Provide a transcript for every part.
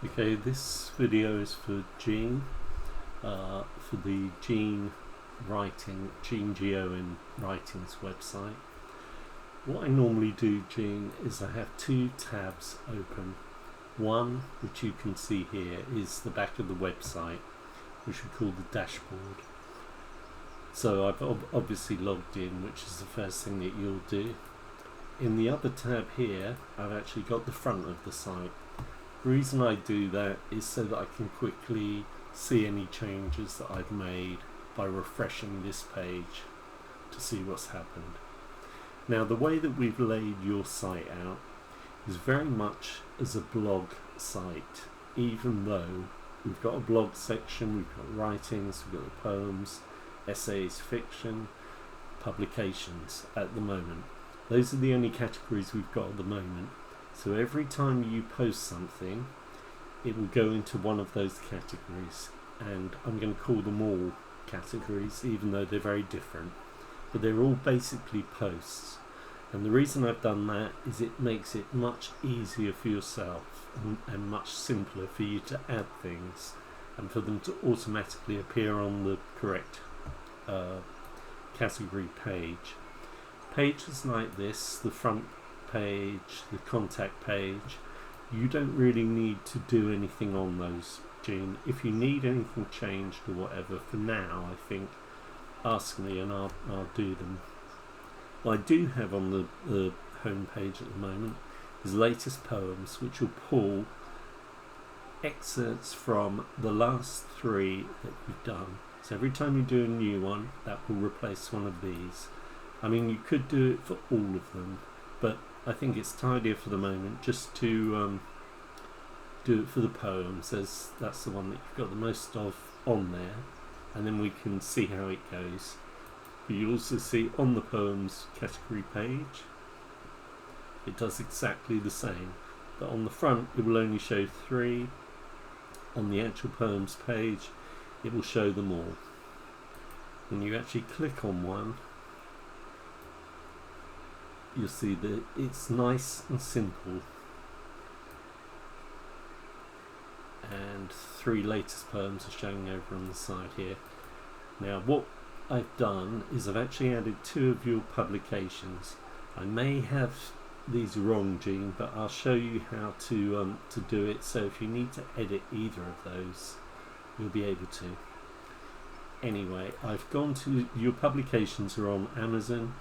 Okay, this video is for Gene, for the Gene G-Owen Writings website. What I normally do, Gene, is I have two tabs open. One, which you can see here, is the back of the website, which we call the dashboard. So I've obviously logged in, which is the first thing that you'll do. In the other tab here, I've actually got the front of the site. The reason I do that is so that I can quickly see any changes that I've made by refreshing this page to see what's happened. Now, the way that we've laid your site out is very much as a blog site, even though we've got a blog section, we've got writings, we've got the poems, essays, fiction, publications at the moment. Those are the only categories we've got at the moment. So every time you post something, it will go into one of those categories, and I'm going to call them all categories, even though they're very different, but they're all basically posts. And the reason I've done that is it makes it much easier for yourself and much simpler for you to add things and for them to automatically appear on the correct category page. Pages like this, the front page, the contact page, you don't really need to do anything on those, Gene. If you need anything changed or whatever, for now, I think ask me and I'll do them. What I do have on the home page at the moment is latest poems, which will pull excerpts from the last three that you've done. So every time you do a new one, that will replace one of these. I mean, you could do it for all of them, but I think it's tidier for the moment just to do it for the poems, as that's the one that you've got the most of on there, and then we can see how it goes. But you also see on the poems category page, it does exactly the same, but on the front it will only show 3. On the actual poems page, it will show them all. When you actually click on one, you'll see that it's nice and simple, and 3 latest poems are showing over on the side here. Now, what I've done is I've actually added 2 of your publications. I may have these wrong, Gene, but I'll show you how to do it, so if you need to edit either of those, you'll be able to. Anyway, I've gone to your publications are on Amazon.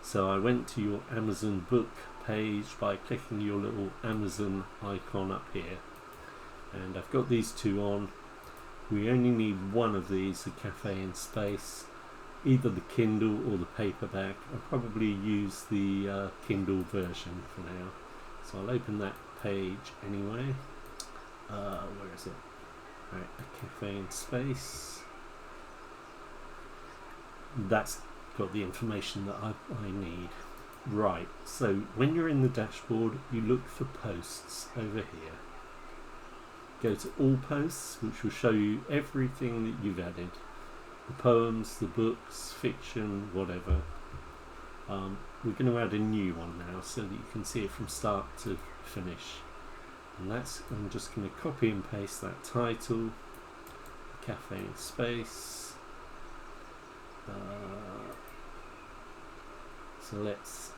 So I went to your Amazon book page by clicking your little Amazon icon up here, and I've got these 2 on. We only need one of these, the Cafe in Space, either the Kindle or the paperback. I'll probably use the Kindle version for now. So I'll open that page anyway. Where is it? Right, a Cafe in Space. That's got the information that I need. Right, so when you're in the dashboard, you look for posts over here. Go to all posts, which will show you everything that you've added. The poems, the books, fiction, whatever. We're going to add a new one now so that you can see it from start to finish. And I'm just going to copy and paste that title, Cafe in Space. So let's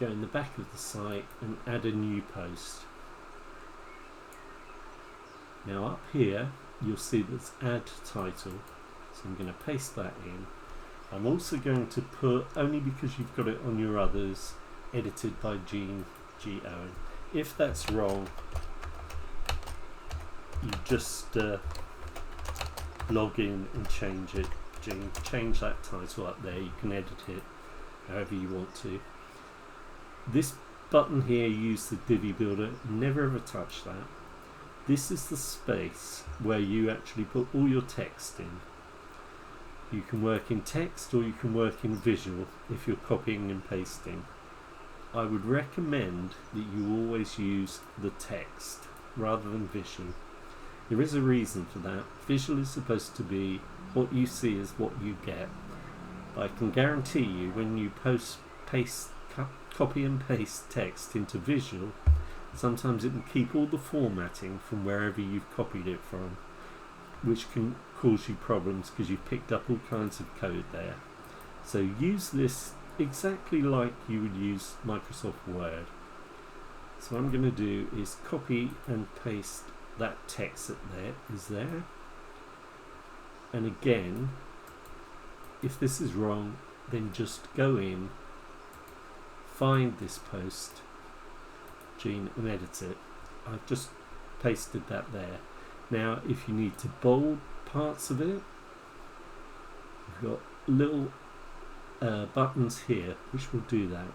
go in the back of the site and add a new post. Now up here you'll see there's add title, so I'm going to paste that in. I'm also going to put, only because you've got it on your others, edited by G-Owen. If that's wrong, you just log in and change it. Change that title up there. You can edit it however you want to. This button here, use the Divi Builder, never ever touch that. This is the space where you actually put all your text in. You can work in text or you can work in visual if you're copying and pasting. I would recommend that you always use the text rather than visual. There is a reason for that. Visual is supposed to be what you see is what you get. But I can guarantee you when you copy and paste text into visual, sometimes it can keep all the formatting from wherever you've copied it from, which can cause you problems because you've picked up all kinds of code there. So use this exactly like you would use Microsoft Word. So what I'm going to do is copy and paste that text that is there. And again, if this is wrong, then just go in, find this post, Gene, and edit it. I've just pasted that there. Now, if you need to bold parts of it, we've got little buttons here which will do that.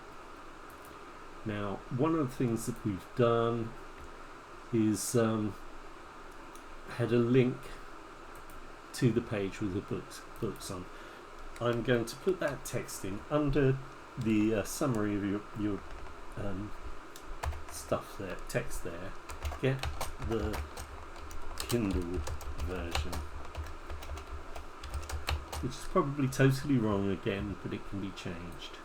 Now, one of the things that we've done is had a link to the page with the books on. I'm going to put that text in under the summary of your stuff there, text there. Get the Kindle version, which is probably totally wrong again, but it can be changed.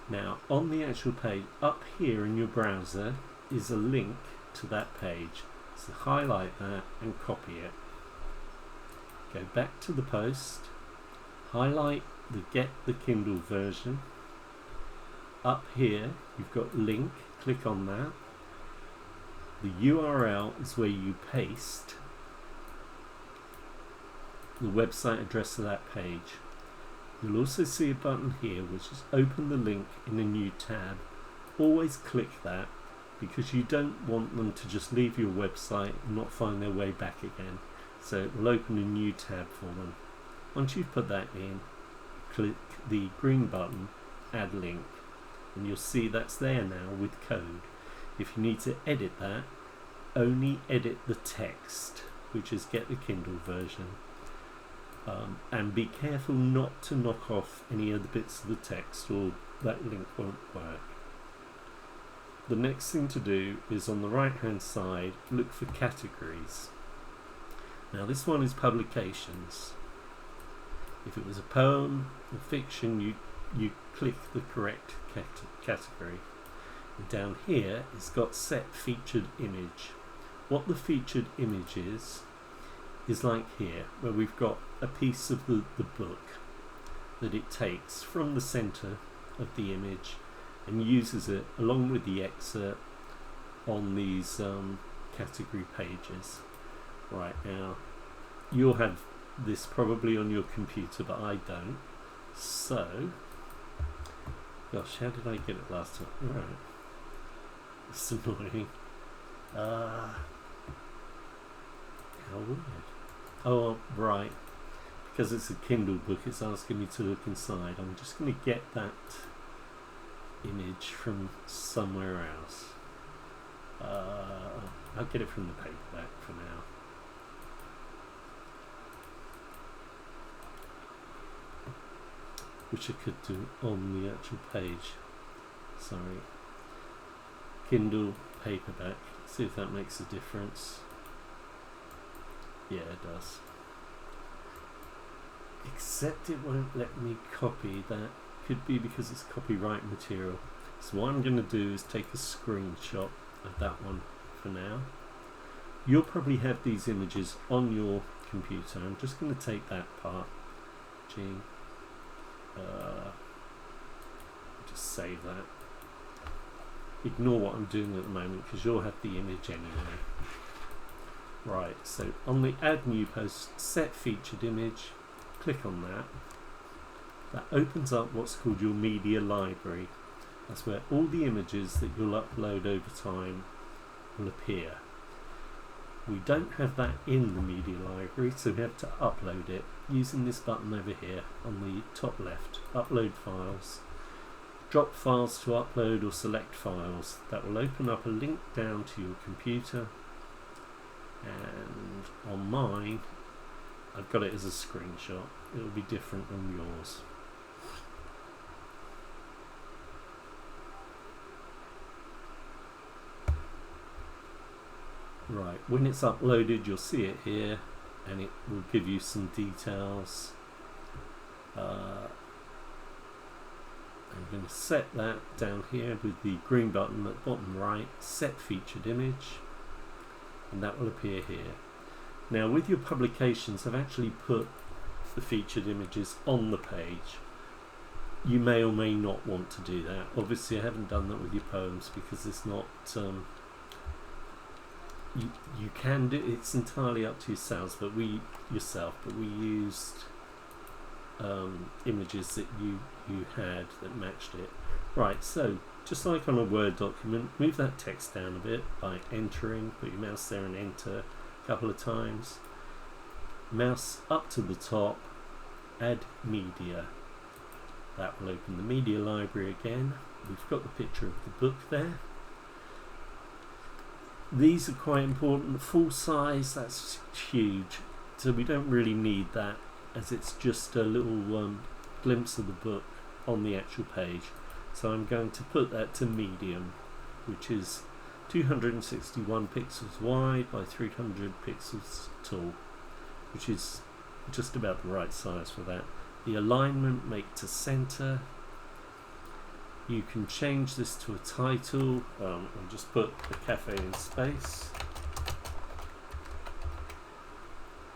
Now, on the actual page, up here in your browser is a link to that page. So highlight that and copy it. Go back to the post, highlight the Get the Kindle version. Up here, you've got link, click on that. The URL is where you paste the website address of that page. You'll also see a button here which is open the link in a new tab. Always click that because you don't want them to just leave your website and not find their way back again. So it will open a new tab for them. Once you've put that in, click the green button, add link, and you'll see that's there now with code. If you need to edit that, only edit the text, which is get the Kindle version. And be careful not to knock off any of the bits of the text or that link won't work. The next thing to do is on the right hand side, look for categories. Now this one is publications. If it was a poem or fiction, you click the correct category. And down here it's got set featured image. What the featured image is like here, where we've got a piece of the book that it takes from the center of the image and uses it along with the excerpt on these category pages. Right, now you'll have this probably on your computer, but I don't. So, gosh, how did I get it last time? Right, it's annoying. How weird. Oh, right. Because it's a Kindle book, it's asking me to look inside. I'm just going to get that image from somewhere else. I'll get it from the paperback for now. Which I could do on the actual page. Sorry. Kindle paperback. See if that makes a difference. Yeah, it does. Except it won't let me copy that. Could be because it's copyright material. So what I'm going to do is take a screenshot of that one for now. You'll probably have these images on your computer. I'm just going to take that part. Just save that. Ignore what I'm doing at the moment because you'll have the image anyway. Right, so on the add new post, set featured image, click on that. That opens up what's called your media library. That's where all the images that you'll upload over time will appear. We don't have that in the media library, so we have to upload it using this button over here on the top left, upload files. Drop files to upload or select files. That will open up a link down to your computer, and on mine I've got it as a screenshot. It will be different from yours. Right, when it's uploaded you'll see it here and it will give you some details. I'm going to set that down here with the green button at the bottom right, set featured image, and that will appear here. Now with your publications, I've actually put the featured images on the page. You may or may not want to do that. Obviously I haven't done that with your poems because it's not you can do it's entirely up to yourselves, but we used images that you had that matched it. Right, so just like on a Word document, move that text down a bit by entering, put your mouse there and enter a couple of times. Mouse up to the top, add media. That will open the media library again. We've got the picture of the book there. These are quite important. Full size, that's huge. So we don't really need that, as it's just a little glimpse of the book on the actual page. So I'm going to put that to medium, which is 261 pixels wide by 300 pixels tall, which is just about the right size for that. The alignment, make to center. You can change this to a title and just put the cafe in space.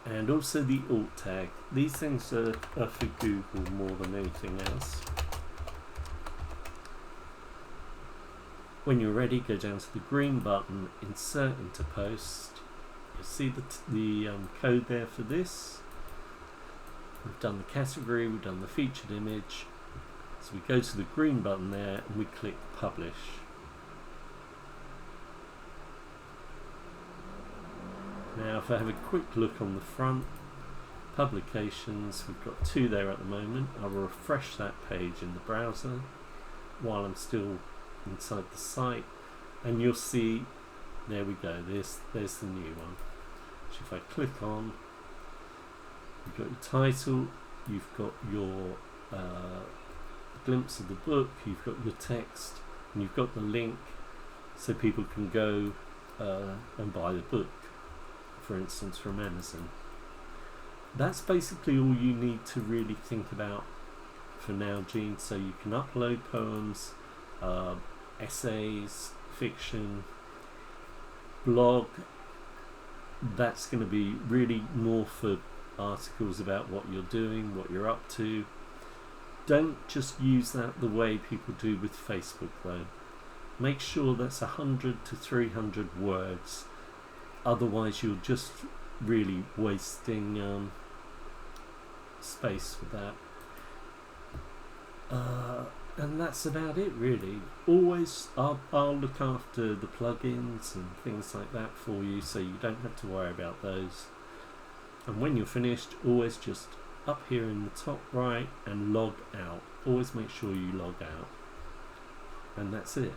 And also the alt tag. These things are for Google more than anything else. When you're ready, go down to the green button, insert into post. You'll see the code there for this. We've done the category, we've done the featured image. So we go to the green button there and we click publish. Now if I have a quick look on the front, publications, we've got 2 there at the moment. I'll refresh that page in the browser while I'm still inside the site, and you'll see, there we go, there's the new one. So if I click on, you've got your title, you've got your glimpse of the book, you've got your text, and you've got the link so people can go and buy the book, for instance, from Amazon. That's basically all you need to really think about for now, Gene. So you can upload poems, essays, fiction, blog. That's going to be really more for articles about what you're doing, what you're up to. Don't just use that the way people do with Facebook though. Make sure that's 100 to 300 words, otherwise you're just really wasting space with that. And that's about it really. Always I'll look after the plugins and things like that for you, so you don't have to worry about those. And when you're finished, always just up here in the top right and log out. Always make sure you log out. And that's it.